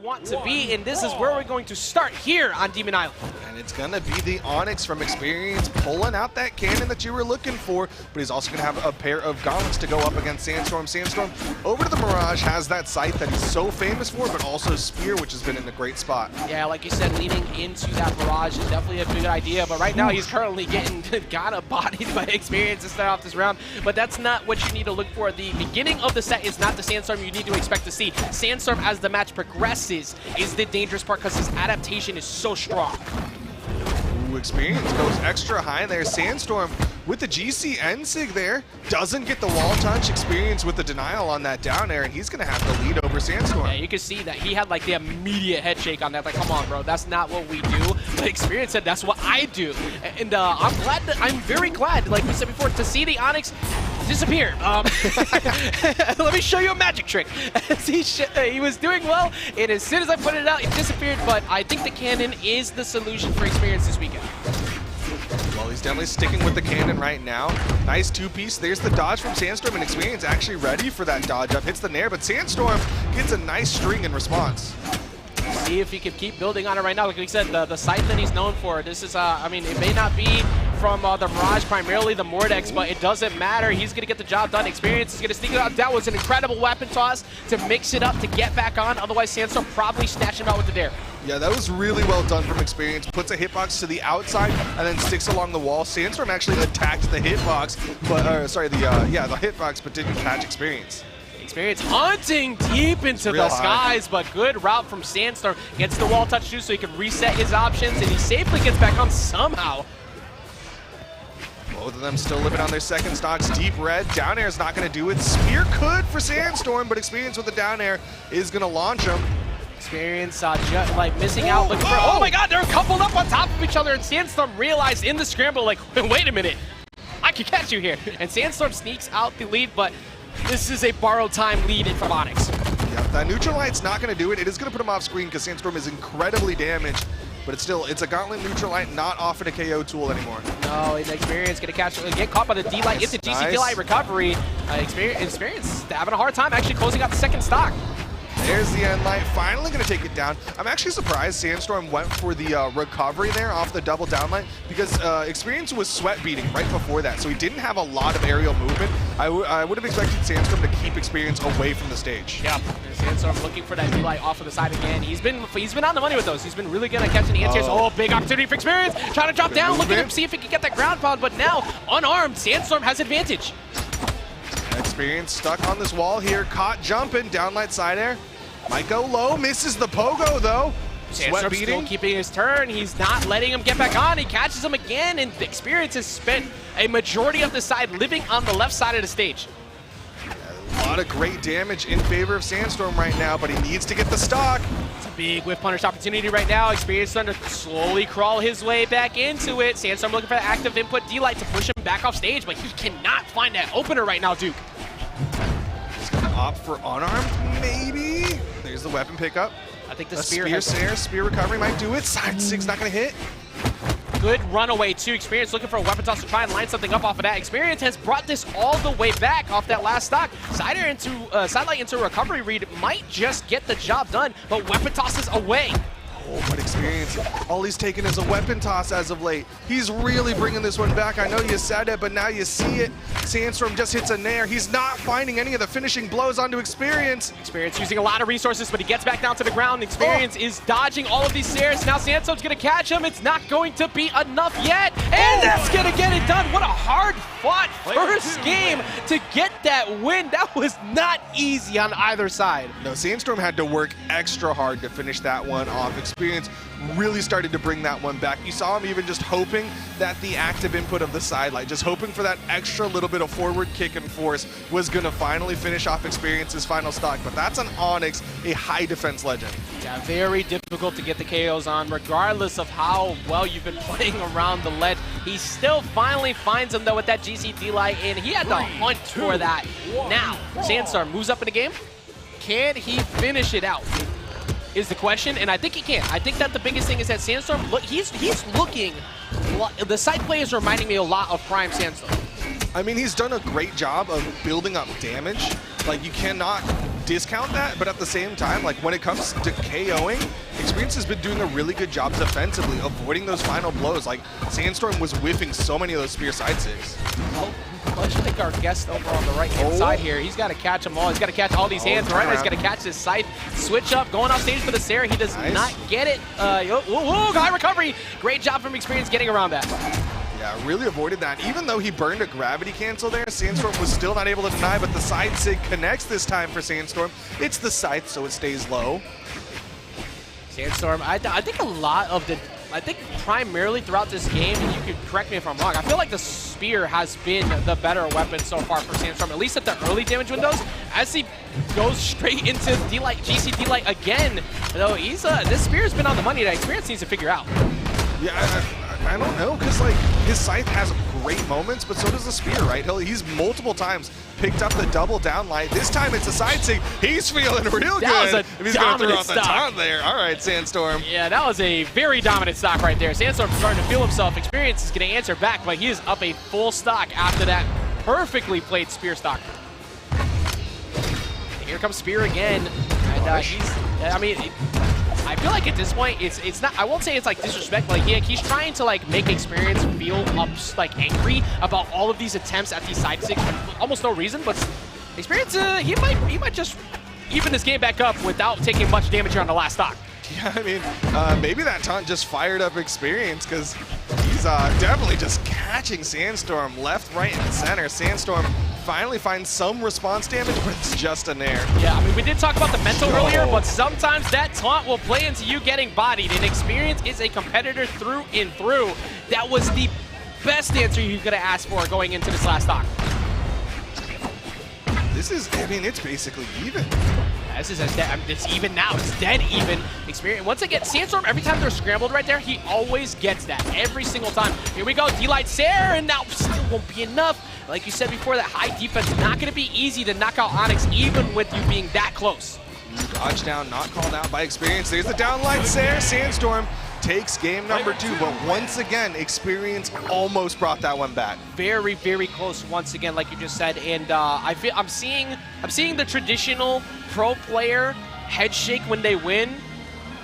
want to be, and this is where we're going to start here on Demon Island. And it's going to be the Onyx from Experience pulling out that cannon that you were looking for, but he's also going to have a pair of gauntlets to go up against Sandstorm. Sandstorm over to the Mirage has that sight that he's so famous for, but also Spear, which has been in a great spot. Yeah, like you said, leaning into that Mirage is definitely a good idea, but right now he's currently getting kind of bodied by Experience to start off this round, but that's not what you need to look for. The beginning of the set is not the Sandstorm you need to expect to see. Sandstorm, as the match progresses, is the dangerous part because his adaptation is so strong. Ooh, Experience goes extra high there. Sandstorm with the GC and Sig there doesn't get the wall touch. Experience with the denial on that down air, and he's going to have the lead over Sandstorm. Yeah, you can see that he had like the immediate head shake on that. Like, come on, bro, that's not what we do. But Experience said that's what I do, and I'm very glad, like we said before, to see the Onyx disappear. Let me show you a magic trick. He was doing well, and as soon as I put it out, it disappeared. But I think the cannon is the solution for Experience this weekend. Well, he's definitely sticking with the cannon right now. Nice two-piece. There's the dodge from Sandstorm, and Experience actually ready for that dodge up. Hits the nair, but Sandstorm gets a nice string in response. See if he can keep building on it right now. Like we said, the sight that he's known for, this is, I mean, it may not be from the Mirage, primarily the Mordex, but it doesn't matter. He's going to get the job done. Experience is going to sneak it out. That was an incredible weapon toss to mix it up, to get back on. Otherwise, Sandstorm probably snatched him out with the dare. Yeah, that was really well done from Experience. Puts a hitbox to the outside and then sticks along the wall. Sandstorm actually attacked the hitbox, but the hitbox, but didn't catch Experience. Experience hunting deep into the skies, but good route from Sandstorm. Gets the wall touch too, so he can reset his options, and he safely gets back on somehow. Both of them still living on their second stocks. Deep red. Down air is not going to do it. Spear could for Sandstorm, but Experience with the down air is going to launch him. Experience just like missing out. Looking for, oh my god, they're coupled up on top of each other, and Sandstorm realized in the scramble, like, wait a minute, I can catch you here. And Sandstorm sneaks out the lead, but this is a borrowed time lead in from Onyx. Yeah, that neutral light's not going to do it. It is going to put him off screen because Sandstorm is incredibly damaged, but it's a gauntlet neutral light, not often a KO tool anymore. No, the Experience going to get caught by the D-Light. Nice. It's a GC D-Light recovery. Experience having a hard time actually closing out the second stock. There's the end light, finally going to take it down. I'm actually surprised Sandstorm went for the recovery there off the double down light because Experience was sweat beating right before that, so he didn't have a lot of aerial movement. I would have expected Sandstorm to keep Experience away from the stage. Yeah, and Sandstorm looking for that D-Light off of the side again. He's been on the money with those. He's been really good at catching the anti-airs. Oh, big opportunity for Experience. Trying to drop down, looking to see if he can get that ground pound, but now, unarmed, Sandstorm has advantage. Experience stuck on this wall here, caught jumping, downlight side air. Might go low, misses the pogo though. Sandstorm still keeping his turn. He's not letting him get back on. He catches him again, and Experience has spent a majority of the side living on the left side of the stage. A lot of great damage in favor of Sandstorm right now, but he needs to get the stock. It's a big whiff punish opportunity right now. Experience starting to slowly crawl his way back into it. Sandstorm looking for the active input D-Light to push him back off stage, but he cannot find that opener right now, Duke. He's going to opt for unarmed, maybe? There's the weapon pickup. I think the spear recovery might do it. Side Sig's not going to hit. Good runaway too. Experience looking for a weapon toss to try and line something up off of that. Experience has brought this all the way back off that last stock. Sidelight into recovery read might just get the job done, but weapon tosses away. Oh, but Experience, all he's taken is a weapon toss as of late. He's really bringing this one back. I know you said it, but now you see it. Sandstorm just hits a nair. He's not finding any of the finishing blows onto Experience. Experience using a lot of resources, but he gets back down to the ground. Experience is dodging all of these stairs. Now Sandstorm's going to catch him. It's not going to be enough yet, and that's going to get it done. What a hard-fought first game to get that win. That was not easy on either side. No, Sandstorm had to work extra hard to finish that one off. Experience really started to bring that one back. You saw him even just hoping that the active input of the sidelight, just hoping for that extra little bit of forward kick and force was going to finally finish off Experience's final stock. But that's an Onyx, a high defense legend. Yeah, very difficult to get the KOs on, regardless of how well you've been playing around the ledge. He still finally finds him though with that GC D-Light, and he had to hunt for that. Now, Sandstorm moves up in the game. Can he finish it out? Is the question, and I think he can. I think that the biggest thing is that Sandstorm, look, he's looking, the side play is reminding me a lot of Prime Sandstorm. I mean, he's done a great job of building up damage. Like, you cannot discount that, but at the same time, like when it comes to KOing, Experience has been doing a really good job defensively, avoiding those final blows. Like Sandstorm was whiffing so many of those spear side six. Oh, let's take our guest over on the right-hand side here. He's got to catch them all. He's got to catch all these hands. Right now, he's got to catch this scythe. Switch up, going off stage for the Sarah. He does not get it. High recovery. Great job from Experience getting around that. Yeah, really avoided that. Even though he burned a gravity cancel there, Sandstorm was still not able to deny, but the side sig connects this time for Sandstorm. It's the scythe, so it stays low. Sandstorm, I think a lot of the, I think primarily throughout this game, and you could correct me if I'm wrong, I feel like the spear has been the better weapon so far for Sandstorm, at least at the early damage windows. As he goes straight into D-Light, GC D-Light again, though he's, this spear has been on the money that Experience needs to figure out. Yeah, I don't know, because like his scythe has great moments, but so does the spear, right? He's multiple times picked up the double down light. This time it's a side sig. He's feeling real good. If he's going to throw out the taunt there. All right, Sandstorm. Yeah, that was a very dominant stock right there. Sandstorm's starting to feel himself. Experience is going to answer back, but he is up a full stock after that perfectly played spear stock. And here comes spear again, and I mean. I feel like at this point, it's not, I won't say it's like disrespect, but like, he's trying to like make Experience feel like angry about all of these attempts at these side six for almost no reason, but Experience, he might just even this game back up without taking much damage here on the last stock. Yeah, I mean, maybe that taunt just fired up Experience, because he's definitely just catching Sandstorm left, right, and center. Sandstorm finally finds some response damage, but it's just a nair. Yeah, I mean, we did talk about the mental earlier, but sometimes that taunt will play into you getting bodied, and Experience is a competitor through and through. That was the best answer you could have asked for going into this last stock. This is, I mean, it's basically even. This is it's even now. It's dead even. Experience. Once again, Sandstorm, every time they're scrambled right there, he always gets that every single time. Here we go, D-Light Sarah, and now still won't be enough. Like you said before, that high defense, not going to be easy to knock out Onyx, even with you being that close. Dodge down, not called out by Experience. There's the downlight Sarah. Sandstorm takes game number 2, but once again, Experience almost brought that one back. Very, very close once again, like you just said, and I'm seeing the traditional pro player head shake when they win,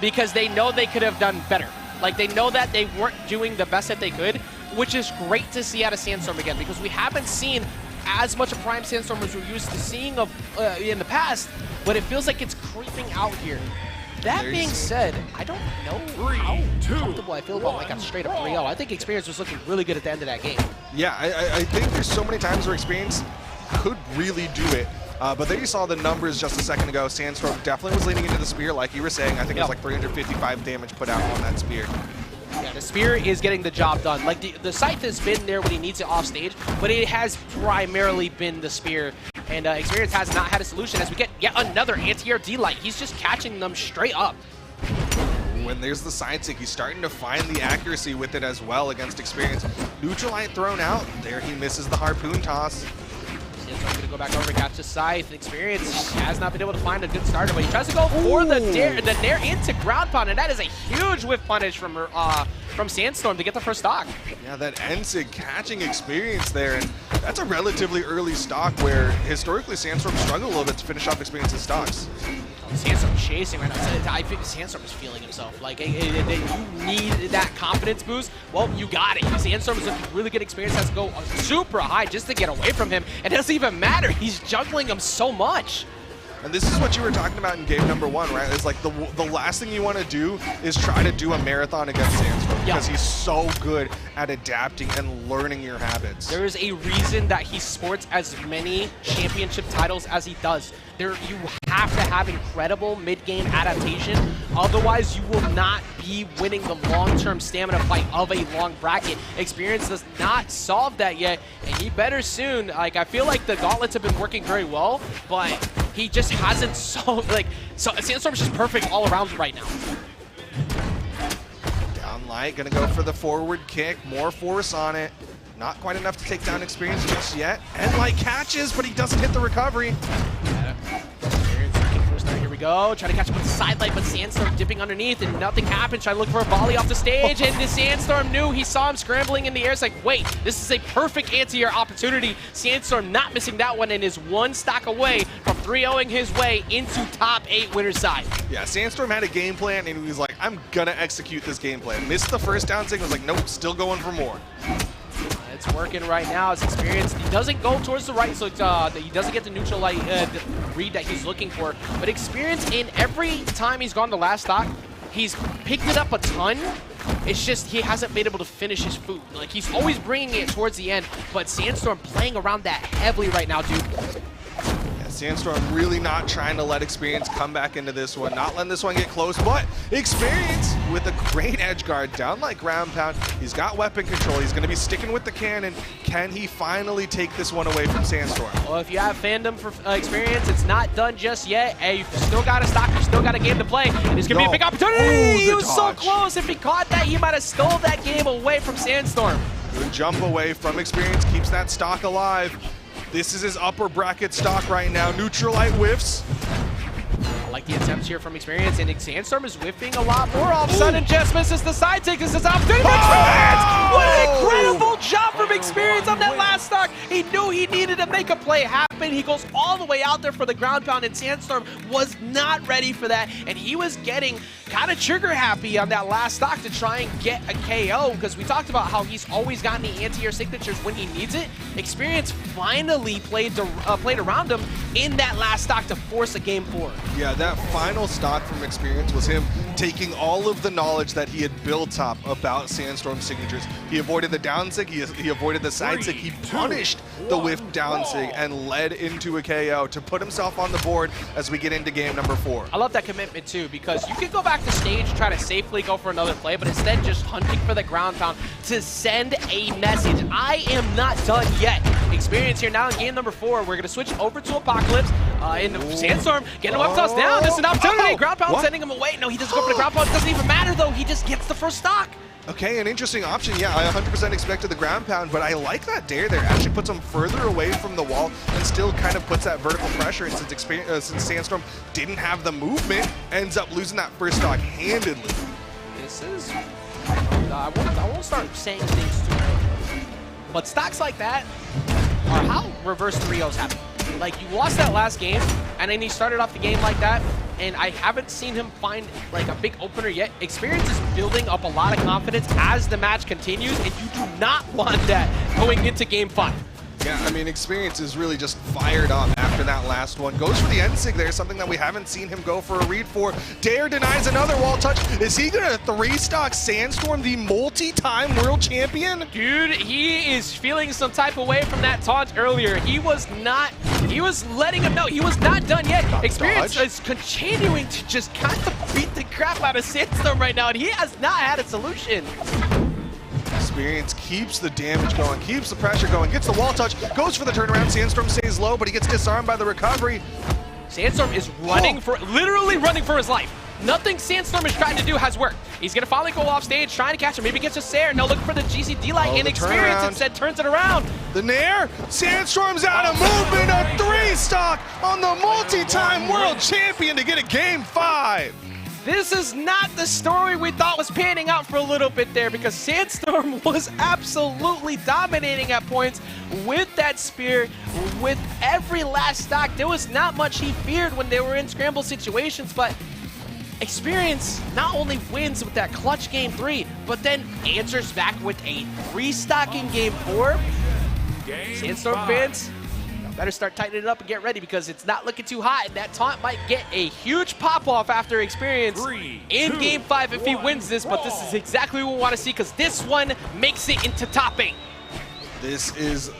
because they know they could have done better. Like they know that they weren't doing the best that they could, which is great to see out of Sandstorm again, because we haven't seen as much of Prime Sandstorm as we're used to seeing of in the past, but it feels like it's creeping out here. That being said, I don't know how comfortable I feel about like a straight up 3-0. I think Experience was looking really good at the end of that game. Yeah, I think there's so many times where Experience could really do it. But there you saw the numbers just a second ago. Sandstorm definitely was leaning into the spear, like you were saying. I think it was like 355 damage put out on that spear. Yeah, the spear is getting the job done. Like the scythe has been there when he needs it off stage, but it has primarily been the spear. And Experience has not had a solution as we get yet another anti-air D-Light. He's just catching them straight up. When there's the side stick, he's starting to find the accuracy with it as well against Experience. Neutral light thrown out. There he misses the harpoon toss. Sandstorm's going to go back over and catch the scythe. Experience has not been able to find a good starter, but he tries to go for the nair into ground pound, and that is a huge whiff punish from Sandstorm to get the first stock. Yeah, that Ensig catching Experience there, and that's a relatively early stock where historically Sandstorm struggled a little bit to finish off Experience's stocks. Sandstorm chasing right now. I think Sandstorm is feeling himself. Like, you need that confidence boost. Well, you got it. Sandstorm is looking really good. Experience has to go super high just to get away from him. It doesn't even matter. He's juggling him so much. And this is what you were talking about in game number 1, right? It's like the last thing you want to do is try to do a marathon against Sandstorm, because he's so good at adapting and learning your habits. There is a reason that he sports as many championship titles as he does. You have to have incredible mid-game adaptation, otherwise you will not be winning the long-term stamina fight of a long bracket. Experience does not solve that yet, and he better soon. Like, I feel like the gauntlets have been working very well, but he just hasn't solved, Sandstorm's just perfect all around right now. Down light, gonna go for the forward kick, more force on it. Not quite enough to take down Experience just yet. And light catches, but he doesn't hit the recovery. Experience looking for a start. Here we we go. Trying to catch him with the sidelight, but Sandstorm dipping underneath and nothing happens. Trying to look for a volley off the stage, and the Sandstorm knew. He saw him scrambling in the air. It's like, wait, this is a perfect anti-air opportunity. Sandstorm not missing that one and is one stock away from 3-0ing his way into top 8 winner's side. Yeah, Sandstorm had a game plan, and he was like, I'm gonna execute this game plan. Missed the first down signal, was like, nope, still going for more. It's working right now. His experience, he doesn't go towards the right, so he doesn't get the neutral light read that he's looking for. But experience in every time he's gone to last stock, he's picked it up a ton. It's just he hasn't been able to finish his food. Like, he's always bringing it towards the end, but Sandstorm playing around that heavily right now, dude. Sandstorm really not trying to let Experience come back into this one, not letting this one get close, but Experience with a great edge guard down like ground pound. He's got weapon control. He's going to be sticking with the cannon. Can he finally take this one away from Sandstorm? Well, if you have fandom for Experience, it's not done just yet. Hey, you've still got a stock. You've still got a game to play. And it's going to be a big opportunity. He was so close. If he caught that, he might have stole that game away from Sandstorm. Good jump away from Experience. Keeps that stock alive. This is his upper bracket stock right now. Neutral light whiffs. I like the attempts here from Experience, and Sandstorm is whiffing a lot more. All of a sudden, just misses the side take. This is opportunity for Experience! What an incredible job from Experience on that last stock. He knew he needed to make a play happen. He goes all the way out there for the ground pound, and Sandstorm was not ready for that, and he was getting kind of trigger happy on that last stock to try and get a KO, because we talked about how he's always gotten the anti-air signatures when he needs it. Experience finally played around him in that last stock to force a game 4. Yeah, that final stock from Experience was him taking all of the knowledge that he had built up about Sandstorm signatures. He avoided the down sig, he avoided the side sig, he punished the whiff down sig and led into a KO to put himself on the board as we get into game number 4. I love that commitment too, because you can go back to stage, try to safely go for another play, but instead just hunting for the ground pound to send a message. I am not done yet. Experience here now in game number 4. We're gonna switch over to Apocalypse. In Sandstorm getting him up toss down. This is an opportunity. Ground pound sending him away. No, he doesn't go for the ground pound. It doesn't even matter though. He just gets the first stock. Okay, an interesting option. Yeah, I 100% expected the ground pound, but I like that dare there. Actually puts him further away from the wall and still kind of puts that vertical pressure. And since Sandstorm didn't have the movement, ends up losing that first stock handedly. This is... I won't start saying things too early, but stocks like that are how reverse 3-0s happen. Like, you lost that last game, and then he started off the game like that, and I haven't seen him find like a big opener yet. Experience is building up a lot of confidence as the match continues, and you do not want that going into game 5. Yeah, I mean, Experience is really just fired up after that last one. Goes for the end sig there, something that we haven't seen him go for a read for. Dare denies another wall touch. Is he gonna 3-stock Sandstorm, the multi-time world champion? Dude, he is feeling some type of way from that taunt earlier. He was letting him know he was not done yet. Experience is continuing to just kind of beat the crap out of Sandstorm right now, and he has not had a solution. Experience keeps the damage going, keeps the pressure going, gets the wall touch, goes for the turnaround. Sandstorm stays low, but he gets disarmed by the recovery. Sandstorm is running literally running for his life. Nothing Sandstorm is trying to do has worked. He's gonna finally go off stage, trying to catch him. Maybe gets a Sair. No, looking for the GCD light. And Experience instead turns it around. The Nair, Sandstorm's out of movement, a 3-stock on the multi-time world champion to get a game 5. This is not the story we thought was panning out for a little bit there, because Sandstorm was absolutely dominating at points with that spear, with every last stock. There was not much he feared when they were in scramble situations, but Experience not only wins with that clutch game 3, but then answers back with a 3-stock in game 4. Sandstorm fans, better start tightening it up and get ready, because it's not looking too hot, and that taunt might get a huge pop-off after Experience in game 5 if he wins this, but this is exactly what we want to see, because this one makes it into top 8. This is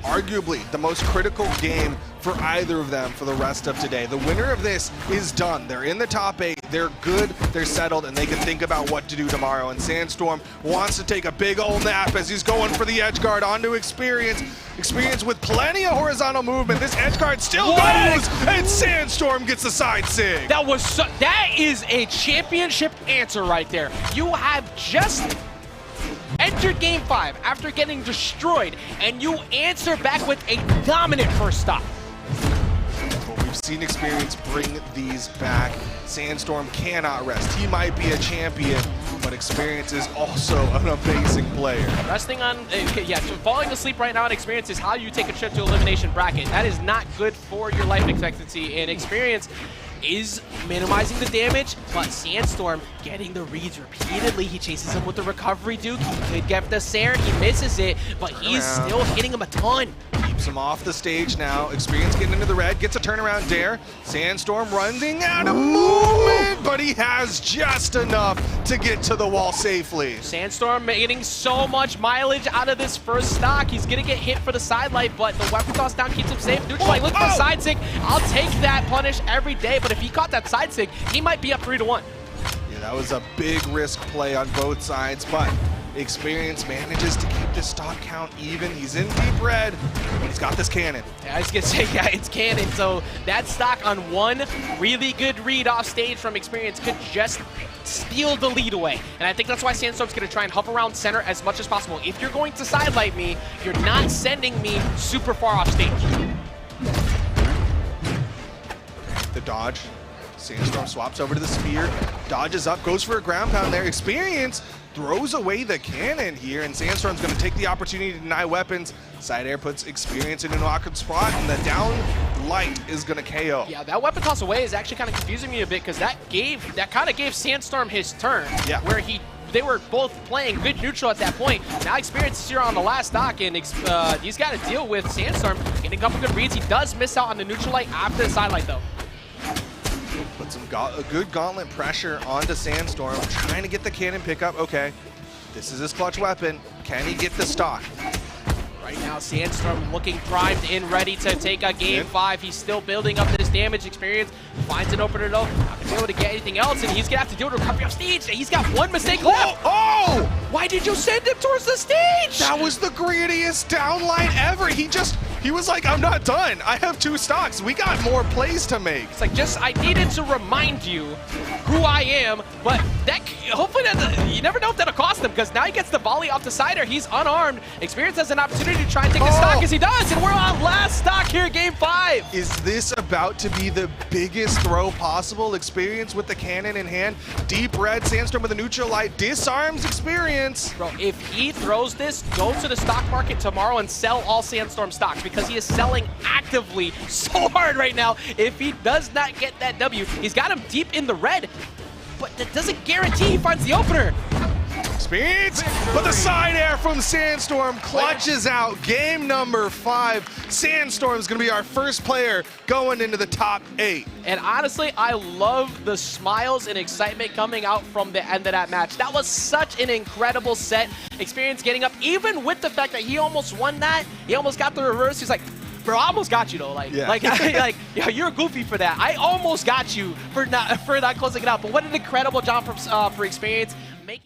arguably the most critical game for either of them for the rest of today. The winner of this is done. They're in the top 8, they're good, they're settled, and they can think about what to do tomorrow. And Sandstorm wants to take a big old nap as he's going for the edge guard onto Experience. Experience with plenty of horizontal movement. This edge guard still goes, and Sandstorm gets the side sig. That is a championship answer right there. You have just entered game 5 after getting destroyed, and you answer back with a dominant first stop. We've We've seen Experience bring these back. Sandstorm cannot rest. He might be a champion, but Experience is also an amazing player. Resting on, falling asleep right now on Experience is how you take a trip to elimination bracket. That is not good for your life expectancy, and Experience is minimizing the damage, but Sandstorm getting the reads repeatedly. He chases him with the recovery duke. He could get the Saren, he misses it, but he's still hitting him a ton. Keeps him off the stage now. Experience getting into the red, gets a turnaround dare. Sandstorm running out of movement, but he has just enough to get to the wall safely. Sandstorm getting so much mileage out of this first stock. He's gonna get hit for the sidelight, but the weapon toss down keeps him safe. Neutral light, look for the side sig. I'll take that punish every day, but if he caught that side sig, he might be up 3-1. Yeah, that was a big risk play on both sides, but Experience manages to keep this stock count even. He's in deep red, but he's got this cannon. Yeah, I was gonna say, yeah, it's cannon. So that stock on one really good read off stage from Experience could just steal the lead away. And I think that's why Sandstorm's gonna try and hover around center as much as possible. If you're going to sidelight me, you're not sending me super far off stage. The dodge. Sandstorm swaps over to the spear, dodges up, goes for a ground pound there. Experience throws away the cannon here, and Sandstorm's going to take the opportunity to deny weapons. Side air puts Experience in an awkward spot, and the down light is going to KO. Yeah, that weapon toss away is actually kind of confusing me a bit, because that kind of gave Sandstorm his turn, where they were both playing good neutral at that point. Now Experience is here on the last stock, and he's got to deal with Sandstorm getting a couple good reads. He does miss out on the neutral light after the sidelight, though. Put some good gauntlet pressure onto Sandstorm, trying to get the cannon pickup. Okay, this is his clutch weapon. Can he get the stock? Right now, Sandstorm looking primed and ready to take a game 5. He's still building up this damage. Experience finds an opener though, not gonna be able to get anything else, and he's gonna have to deal with recovery off stage. He's got one mistake left. Oh! Why did you send him towards the stage? That was the greediest downline ever. He was like, I'm not done. I have 2 stocks. We got more plays to make. It's like, I needed to remind you who I am, but hopefully you never know if that'll cost him, because now he gets the volley off the sider. He's unarmed. Experience has an opportunity to try and take the stock as he does, and we're on last stock here, game 5. Is this about to be the biggest throw possible? Experience with the cannon in hand. Deep red, Sandstorm with a neutral light, disarms Experience. Bro, if he throws this, go to the stock market tomorrow and sell all Sandstorm stocks, because he is selling actively so hard right now. If he does not get that W, he's got him deep in the red, but that doesn't guarantee he finds the opener. Experience, but the side air from Sandstorm clutches out game number 5. Sandstorm's gonna be our first player going into the top 8. And honestly, I love the smiles and excitement coming out from the end of that match. That was such an incredible set. Experience getting up, even with the fact that he almost won that. He almost got the reverse. He's like, bro, I almost got you though. You're goofy for that. I almost got you for not closing it out. But what an incredible job for Experience.